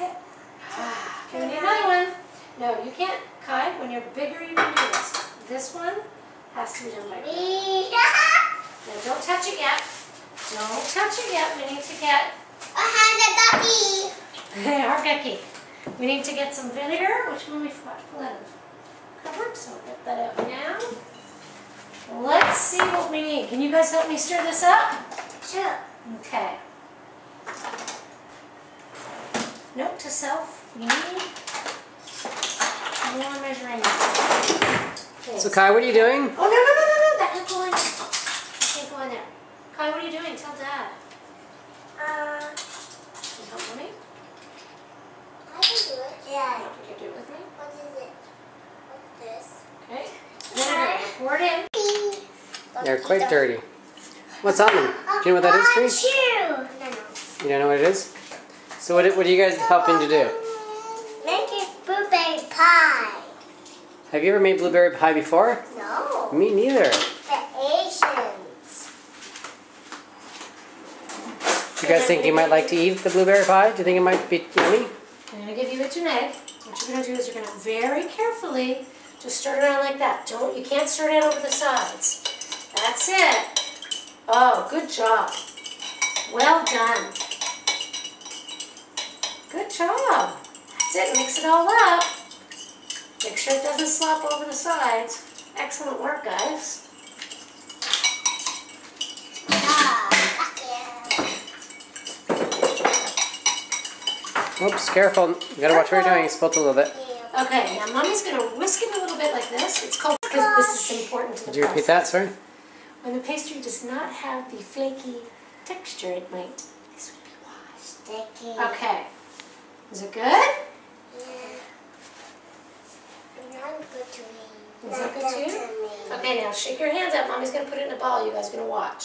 Okay, we need another one. No, you can't, Kai, when you're bigger you can do this. This one has to be done like that. Now don't touch it yet. Don't touch it yet. We need to get... our gucky. We need to get some vinegar, which one we forgot to pull out of the cupboard, so I'll get that out now. Let's see what we need. Can you guys help me stir this up? Sure. Okay. Note to self, we need more measuring. Okay. So Kai, what are you doing? Oh, no, that can't go in there. That can't go in there. Kai, what are you doing? Tell Dad. Can you help me? I can do it. Yeah. You can do it with me? What is it? What's this? Okay. Vinegar. Pour it in. They're quite dirty. What's on them? Do you know what that is, Tree? No. You don't know what it is? So what are you guys helping to do? Make it blueberry pie. Have you ever made blueberry pie before? No. Me neither. The Asians. You guys think you might like to eat the blueberry pie? Do you think it might be yummy? I'm going to give you a egg. What you're going to do is you're going to very carefully just stir it around like that. You can't stir it out over the sides. That's it. Oh, good job. Well done. Good job. That's it. Mix it all up. Make sure it doesn't slop over the sides. Excellent work, guys. Oops, careful. You gotta watch what you're doing. It's spilled a little bit. Okay, now Mommy's going to whisk it a little bit like this. It's called, because this is important to the Did you repeat that, sorry? When the pastry does not have the flaky texture it might, this would be why. Sticky. Okay. Is it good? Yeah. Not good to me. Is it good to you? Okay, now shake your hands out. Mommy's going to put it in a ball. You guys are going to watch.